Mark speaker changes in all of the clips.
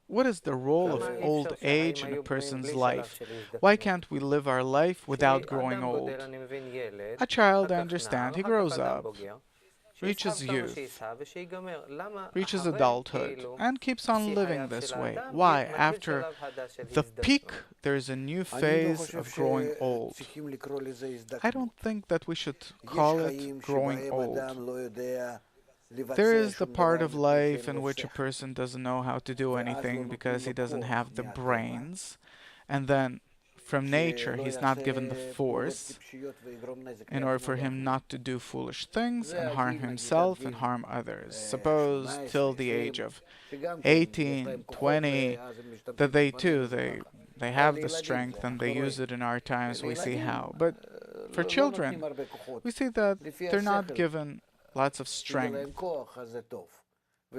Speaker 1: What is the role of old age in a person's life? Why can't we live our life without growing old? A child, I understand, he grows up, reaches youth, reaches adulthood, and keeps on living this way. Why? After the peak, there's a new phase of growing old. I don't think that we should call it growing old. There is the part of life in which a person doesn't know how to do anything because he doesn't have the brains, and then from nature he's not given the force in order for him not to do foolish things and harm himself and harm others. Suppose till the age of 18, 20, that they have the strength and they use it in our times, we see how. But for children, we see that they're not given lots of strength.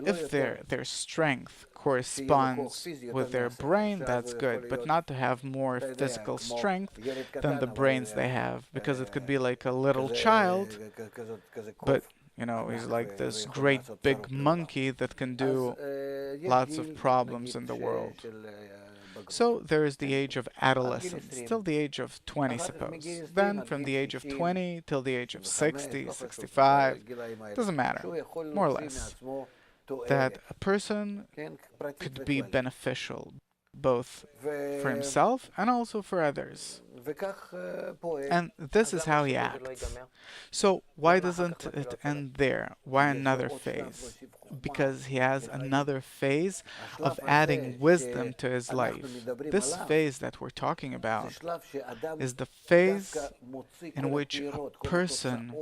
Speaker 1: If their strength corresponds with their brain, that's good, but not to have more physical strength than the brains they have, because it could be like a little child, but he's like this great big monkey that can do lots of problems in the world. So there is the age of adolescence, till the age of 20, suppose. Then from the age of 20 till the age of 60, 65, doesn't matter, more or less, that a person could be beneficial both for himself and also for others. And this is how he acts. So why doesn't it end there? Why another phase? Because he has another phase of adding wisdom to his life. This phase that we're talking about is the phase in which a person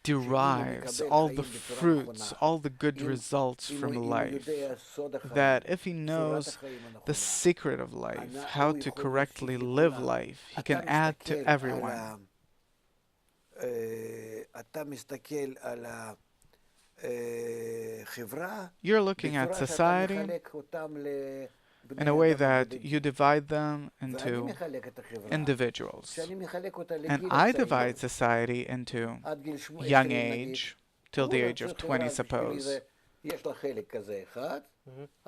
Speaker 1: derives all the fruits, all the good results from life. That if he knows the secret of life, how to correctly live life, he can add to everyone. You're looking at society in a way that you divide them into individuals. And I divide society into young age, till the age of 20, suppose.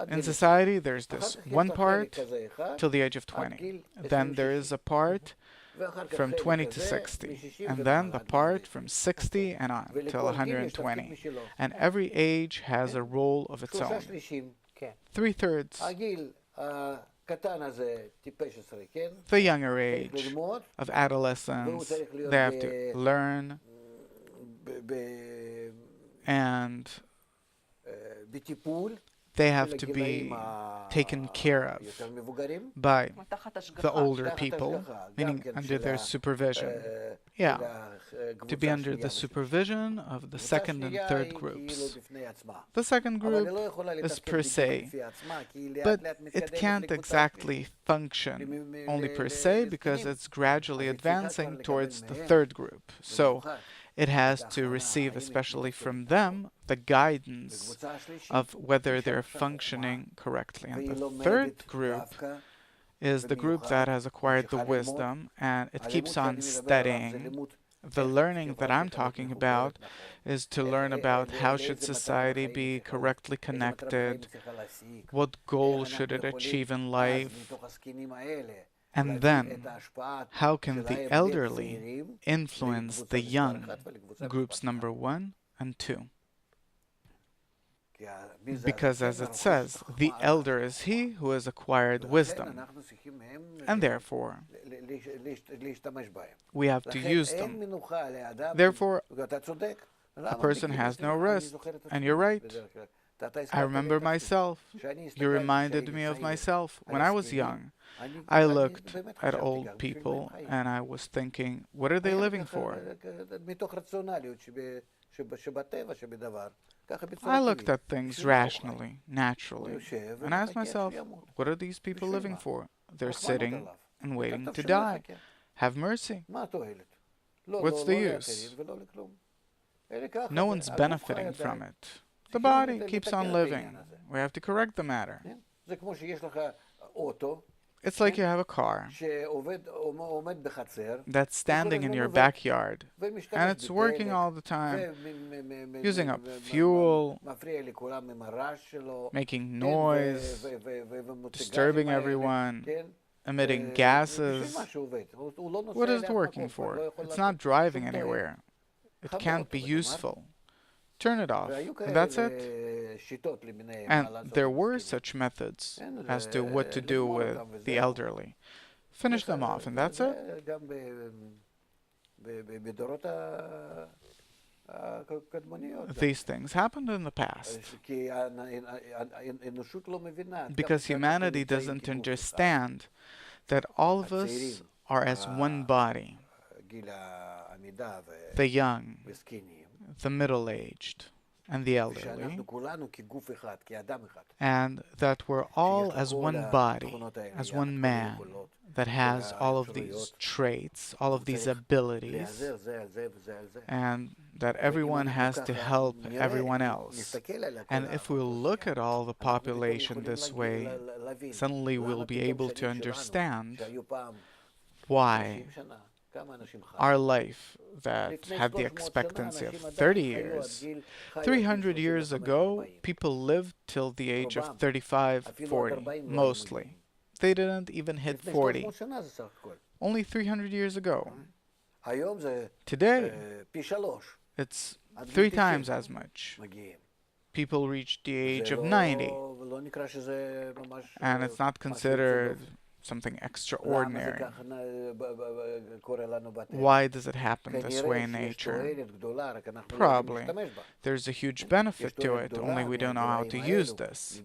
Speaker 1: In society, there's this one part till the age of 20. Then there is a part from 20 to 60. And then the part from 60 and on till 120. And every age has a role of its own. 3/3. The younger age of adolescence, they have to learn and they have to be taken care of by the older people, meaning under their supervision. Yeah, to be under the supervision of the second and third groups. The second group is per se, but it can't exactly function only per se because it's gradually advancing towards the third group. So it has to receive, especially from them, the guidance of whether they're functioning correctly. And the third group is the group that has acquired the wisdom and it keeps on studying. The learning that I'm talking about is to learn about how should society be correctly connected, what goal should it achieve in life, and then how can the elderly influence the young, groups number 1 and 2. Because as it says, the elder is he who has acquired wisdom, and therefore we have to use them. Therefore, a person has no rest, and you're right. I remember myself. You reminded me of myself. When I was young, I looked at old people and I was thinking, what are they living for? I looked at things rationally, naturally, and asked myself, what are these people living for? They're sitting and waiting to die. Have mercy. What's the use? No one's benefiting from it. The body keeps on living. We have to correct the matter. It's like you have a car that's standing in your backyard and it's working all the time, using up fuel, making noise, disturbing everyone, emitting gases. What is it working for? It's not driving anywhere. It can't be useful. Turn it off, and that's it. And there were such methods as to what to do with the elderly. Finish them off, and that's it. These things happened in the past because humanity doesn't understand that all of us are as one body, the young, the middle-aged, and the elderly, and that we're all as one body, as one man, that has all of these traits, all of these abilities, and that everyone has to help everyone else. And if we look at all the population this way, suddenly we'll be able to understand why our life that had the expectancy of 30 years, 300 years ago, people lived till the age of 35, 40, mostly. They didn't even hit 40. Only 300 years ago. Today, it's 3 times as much. People reach the age of 90, and it's not considered something extraordinary. Why does it happen this way in nature? Probably. There's a huge benefit to it, only we don't know how to use this.